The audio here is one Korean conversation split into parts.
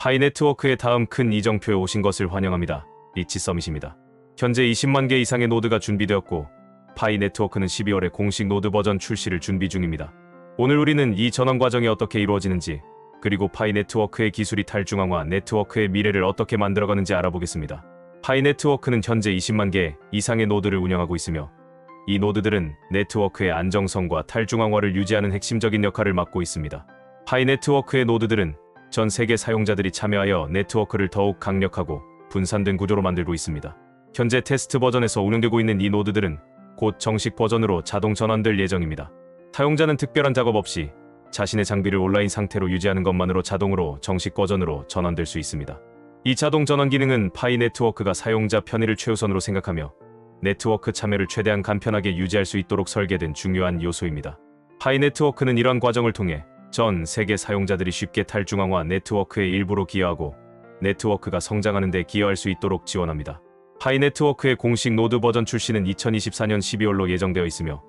파이 네트워크의 다음 큰 이정표에 오신 것을 환영합니다. 리치 서밋입니다. 현재 20만 개 이상의 노드가 준비되었고 파이 네트워크는 12월에 공식 노드 버전 출시를 준비 중입니다. 오늘 우리는 이 전원 과정이 어떻게 이루어지는지, 그리고 파이 네트워크의 기술이 탈중앙화 네트워크의 미래를 어떻게 만들어가는지 알아보겠습니다. 파이 네트워크는 현재 20만 개 이상의 노드를 운영하고 있으며 이 노드들은 네트워크의 안정성과 탈중앙화를 유지하는 핵심적인 역할을 맡고 있습니다. 파이 네트워크의 노드들은 전 세계 사용자들이 참여하여 네트워크를 더욱 강력하고 분산된 구조로 만들고 있습니다. 현재 테스트 버전에서 운영되고 있는 이 노드들은 곧 정식 버전으로 자동 전환될 예정입니다. 사용자는 특별한 작업 없이 자신의 장비를 온라인 상태로 유지하는 것만으로 자동으로 정식 버전으로 전환될 수 있습니다. 이 자동 전환 기능은 파이 네트워크가 사용자 편의를 최우선으로 생각하며 네트워크 참여를 최대한 간편하게 유지할 수 있도록 설계된 중요한 요소입니다. 파이 네트워크는 이런 과정을 통해 전 세계 사용자들이 쉽게 탈중앙화 네트워크의 일부로 기여하고 네트워크가 성장하는 데 기여할 수 있도록 지원합니다. 파이 네트워크의 공식 노드 버전 출시는 2024년 12월로 예정되어 있으며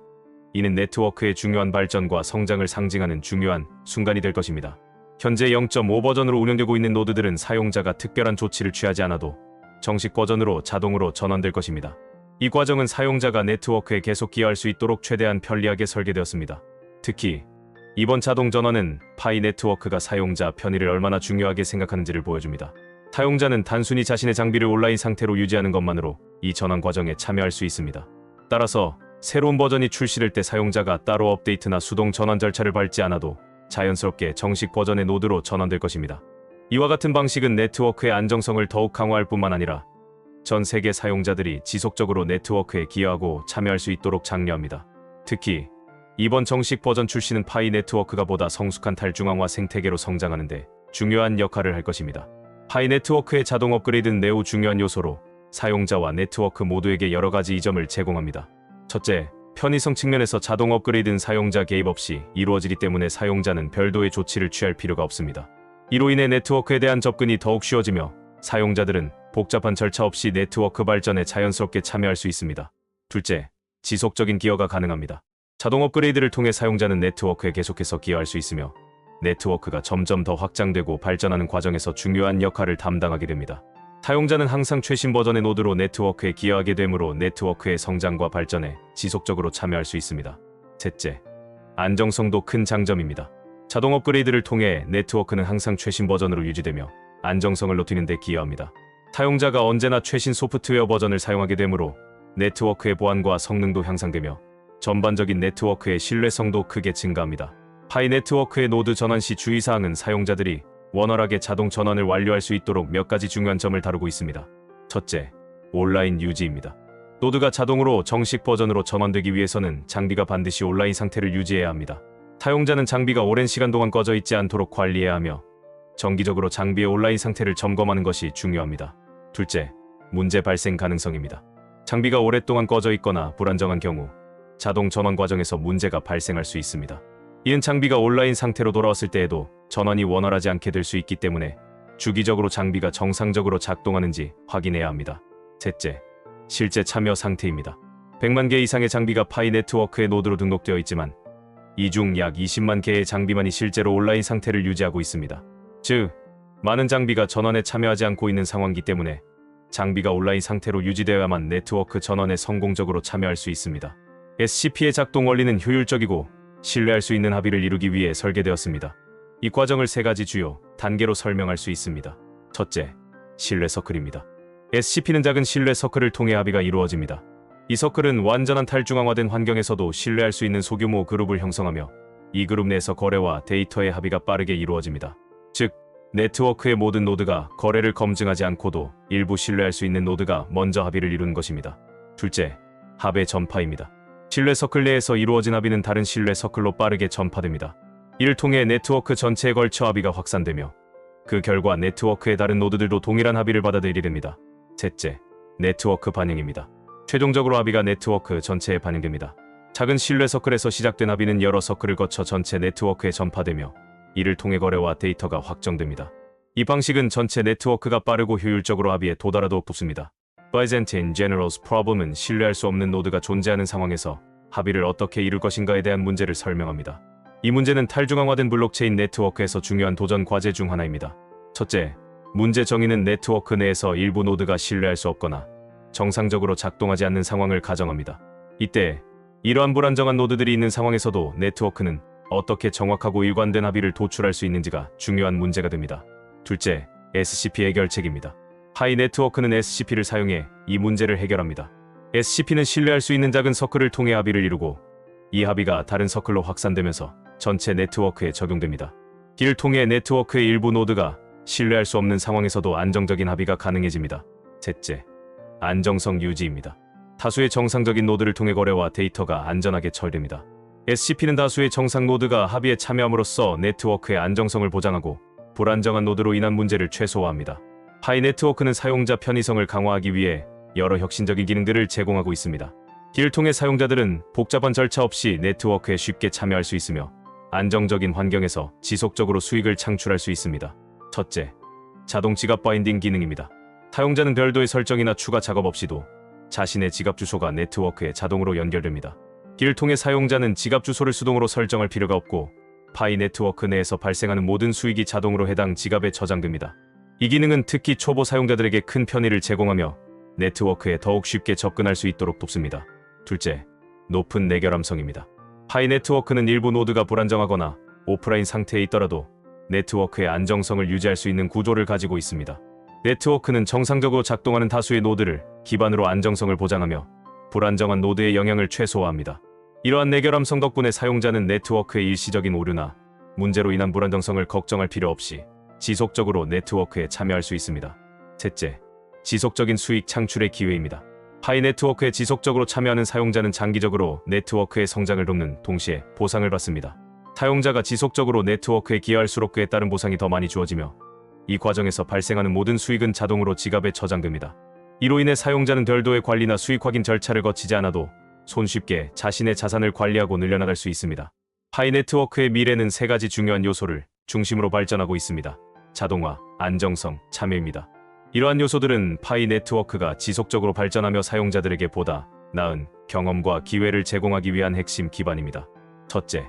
이는 네트워크의 중요한 발전과 성장을 상징하는 중요한 순간이 될 것입니다. 현재 0.5 버전으로 운영되고 있는 노드들은 사용자가 특별한 조치를 취하지 않아도 정식 버전으로 자동으로 전환될 것입니다. 이 과정은 사용자가 네트워크에 계속 기여할 수 있도록 최대한 편리하게 설계되었습니다. 특히 이번 자동 전환은 파이 네트워크가 사용자 편의를 얼마나 중요하게 생각하는지를 보여줍니다. 사용자는 단순히 자신의 장비를 온라인 상태로 유지하는 것만으로 이 전환 과정에 참여할 수 있습니다. 따라서 새로운 버전이 출시될 때 사용자가 따로 업데이트나 수동 전환 절차를 밟지 않아도 자연스럽게 정식 버전의 노드로 전환될 것입니다. 이와 같은 방식은 네트워크의 안정성을 더욱 강화할 뿐만 아니라 전 세계 사용자들이 지속적으로 네트워크에 기여하고 참여할 수 있도록 장려합니다. 특히 이번 정식 버전 출시는 파이 네트워크가 보다 성숙한 탈중앙화 생태계로 성장하는 데 중요한 역할을 할 것입니다. 파이 네트워크의 자동 업그레이드는 매우 중요한 요소로 사용자와 네트워크 모두에게 여러 가지 이점을 제공합니다. 첫째, 편의성 측면에서 자동 업그레이드는 사용자 개입 없이 이루어지기 때문에 사용자는 별도의 조치를 취할 필요가 없습니다. 이로 인해 네트워크에 대한 접근이 더욱 쉬워지며 사용자들은 복잡한 절차 없이 네트워크 발전에 자연스럽게 참여할 수 있습니다. 둘째, 지속적인 기여가 가능합니다. 자동 업그레이드를 통해 사용자는 네트워크에 계속해서 기여할 수 있으며 네트워크가 점점 더 확장되고 발전하는 과정에서 중요한 역할을 담당하게 됩니다. 사용자는 항상 최신 버전의 노드로 네트워크에 기여하게 되므로 네트워크의 성장과 발전에 지속적으로 참여할 수 있습니다. 셋째, 안정성도 큰 장점입니다. 자동 업그레이드를 통해 네트워크는 항상 최신 버전으로 유지되며 안정성을 높이는 데 기여합니다. 사용자가 언제나 최신 소프트웨어 버전을 사용하게 되므로 네트워크의 보안과 성능도 향상되며 전반적인 네트워크의 신뢰성도 크게 증가합니다. 파이 네트워크의 노드 전환 시 주의사항은 사용자들이 원활하게 자동 전환을 완료할 수 있도록 몇 가지 중요한 점을 다루고 있습니다. 첫째, 온라인 유지입니다. 노드가 자동으로 정식 버전으로 전환되기 위해서는 장비가 반드시 온라인 상태를 유지해야 합니다. 사용자는 장비가 오랜 시간 동안 꺼져 있지 않도록 관리해야 하며 정기적으로 장비의 온라인 상태를 점검하는 것이 중요합니다. 둘째, 문제 발생 가능성입니다. 장비가 오랫동안 꺼져 있거나 불안정한 경우 자동 전환 과정에서 문제가 발생할 수 있습니다. 이는 장비가 온라인 상태로 돌아왔을 때에도 전환이 원활하지 않게 될 수 있기 때문에 주기적으로 장비가 정상적으로 작동하는지 확인해야 합니다. 셋째, 실제 참여 상태입니다. 100만 개 이상의 장비가 파이 네트워크의 노드로 등록되어 있지만 이 중 약 20만 개의 장비만이 실제로 온라인 상태를 유지하고 있습니다. 즉, 많은 장비가 전환에 참여하지 않고 있는 상황이기 때문에 장비가 온라인 상태로 유지되어야만 네트워크 전환에 성공적으로 참여할 수 있습니다. SCP의 작동 원리는 효율적이고 신뢰할 수 있는 합의를 이루기 위해 설계되었습니다. 이 과정을 세 가지 주요 단계로 설명할 수 있습니다. 첫째, 신뢰 서클입니다. SCP는 작은 신뢰 서클을 통해 합의가 이루어집니다. 이 서클은 완전한 탈중앙화된 환경에서도 신뢰할 수 있는 소규모 그룹을 형성하며 이 그룹 내에서 거래와 데이터의 합의가 빠르게 이루어집니다. 즉, 네트워크의 모든 노드가 거래를 검증하지 않고도 일부 신뢰할 수 있는 노드가 먼저 합의를 이루는 것입니다. 둘째, 합의 전파입니다. 신뢰 서클 내에서 이루어진 합의는 다른 신뢰 서클로 빠르게 전파됩니다. 이를 통해 네트워크 전체에 걸쳐 합의가 확산되며 그 결과 네트워크의 다른 노드들도 동일한 합의를 받아들이게 됩니다. 셋째, 네트워크 반영입니다. 최종적으로 합의가 네트워크 전체에 반영됩니다. 작은 신뢰 서클에서 시작된 합의는 여러 서클을 거쳐 전체 네트워크에 전파되며 이를 통해 거래와 데이터가 확정됩니다. 이 방식은 전체 네트워크가 빠르고 효율적으로 합의에 도달하도록 돕습니다. Byzantine General's Problem은 신뢰할 수 없는 노드가 존재하는 상황에서 합의를 어떻게 이룰 것인가에 대한 문제를 설명합니다. 이 문제는 탈중앙화된 블록체인 네트워크에서 중요한 도전 과제 중 하나입니다. 첫째, 문제 정의는 네트워크 내에서 일부 노드가 신뢰할 수 없거나 정상적으로 작동하지 않는 상황을 가정합니다. 이때 이러한 불안정한 노드들이 있는 상황에서도 네트워크는 어떻게 정확하고 일관된 합의를 도출할 수 있는지가 중요한 문제가 됩니다. 둘째, SCP 해결책입니다. 파이 네트워크는 SCP를 사용해 이 문제를 해결합니다. SCP는 신뢰할 수 있는 작은 서클을 통해 합의를 이루고 이 합의가 다른 서클로 확산되면서 전체 네트워크에 적용됩니다. 이를 통해 네트워크의 일부 노드가 신뢰할 수 없는 상황에서도 안정적인 합의가 가능해집니다. 셋째, 안정성 유지입니다. 다수의 정상적인 노드를 통해 거래와 데이터가 안전하게 처리됩니다. SCP는 다수의 정상 노드가 합의에 참여함으로써 네트워크의 안정성을 보장하고 불안정한 노드로 인한 문제를 최소화합니다. 파이 네트워크는 사용자 편의성을 강화하기 위해 여러 혁신적인 기능들을 제공하고 있습니다. 이를 통해 사용자들은 복잡한 절차 없이 네트워크에 쉽게 참여할 수 있으며 안정적인 환경에서 지속적으로 수익을 창출할 수 있습니다. 첫째, 자동 지갑 바인딩 기능입니다. 사용자는 별도의 설정이나 추가 작업 없이도 자신의 지갑 주소가 네트워크에 자동으로 연결됩니다. 이를 통해 사용자는 지갑 주소를 수동으로 설정할 필요가 없고 파이 네트워크 내에서 발생하는 모든 수익이 자동으로 해당 지갑에 저장됩니다. 이 기능은 특히 초보 사용자들에게 큰 편의를 제공하며 네트워크에 더욱 쉽게 접근할 수 있도록 돕습니다. 둘째, 높은 내결함성입니다. 파이 네트워크는 일부 노드가 불안정하거나 오프라인 상태에 있더라도 네트워크의 안정성을 유지할 수 있는 구조를 가지고 있습니다. 네트워크는 정상적으로 작동하는 다수의 노드를 기반으로 안정성을 보장하며 불안정한 노드의 영향을 최소화합니다. 이러한 내결함성 덕분에 사용자는 네트워크의 일시적인 오류나 문제로 인한 불안정성을 걱정할 필요 없이 지속적으로 네트워크에 참여할 수 있습니다. 셋째, 지속적인 수익 창출의 기회입니다. 파이 네트워크에 지속적으로 참여하는 사용자는 장기적으로 네트워크의 성장을 돕는 동시에 보상을 받습니다. 사용자가 지속적으로 네트워크에 기여할수록 그에 따른 보상이 더 많이 주어지며 이 과정에서 발생하는 모든 수익은 자동으로 지갑에 저장됩니다. 이로 인해 사용자는 별도의 관리나 수익 확인 절차를 거치지 않아도 손쉽게 자신의 자산을 관리하고 늘려나갈 수 있습니다. 파이 네트워크의 미래는 세 가지 중요한 요소를 중심으로 발전하고 있습니다. 자동화, 안정성, 참여입니다. 이러한 요소들은 파이 네트워크가 지속적으로 발전하며 사용자들에게 보다 나은 경험과 기회를 제공하기 위한 핵심 기반입니다. 첫째,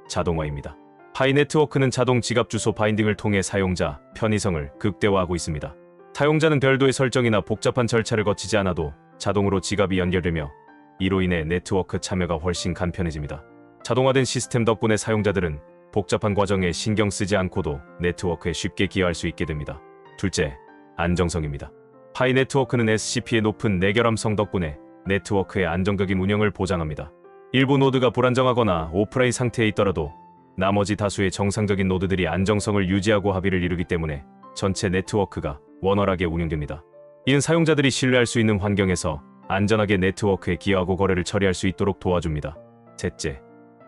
자동화입니다. 파이 네트워크는 자동 지갑 주소 바인딩을 통해 사용자 편의성을 극대화하고 있습니다. 사용자는 별도의 설정이나 복잡한 절차를 거치지 않아도 자동으로 지갑이 연결되며 이로 인해 네트워크 참여가 훨씬 간편해집니다. 자동화된 시스템 덕분에 사용자들은 복잡한 과정에 신경 쓰지 않고도 네트워크에 쉽게 기여할 수 있게 됩니다. 둘째, 안정성입니다. 파이 네트워크는 SCP의 높은 내결함성 덕분에 네트워크의 안정적인 운영을 보장합니다. 일부 노드가 불안정하거나 오프라인 상태에 있더라도 나머지 다수의 정상적인 노드들이 안정성을 유지하고 합의를 이루기 때문에 전체 네트워크가 원활하게 운영됩니다. 이는 사용자들이 신뢰할 수 있는 환경에서 안전하게 네트워크에 기여하고 거래를 처리할 수 있도록 도와줍니다. 셋째,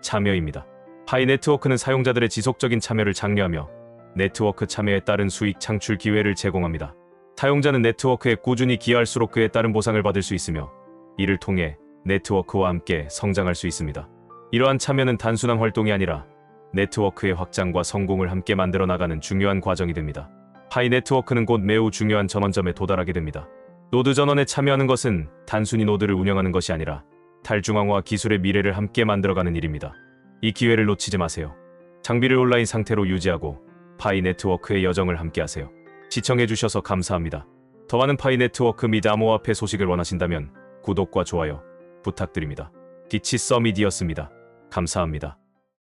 참여입니다. 파이 네트워크는 사용자들의 지속적인 참여를 장려하며 네트워크 참여에 따른 수익 창출 기회를 제공합니다. 사용자는 네트워크에 꾸준히 기여할수록 그에 따른 보상을 받을 수 있으며 이를 통해 네트워크와 함께 성장할 수 있습니다. 이러한 참여는 단순한 활동이 아니라 네트워크의 확장과 성공을 함께 만들어 나가는 중요한 과정이 됩니다. 파이 네트워크는 곧 매우 중요한 전환점에 도달하게 됩니다. 노드 전원에 참여하는 것은 단순히 노드를 운영하는 것이 아니라 탈중앙화 기술의 미래를 함께 만들어가는 일입니다. 이 기회를 놓치지 마세요. 장비를 온라인 상태로 유지하고 파이 네트워크의 여정을 함께하세요. 시청해주셔서 감사합니다. 더 많은 파이 네트워크 및 암호화폐 소식을 원하신다면 구독과 좋아요 부탁드립니다. 디치 서밋이었습니다. 감사합니다.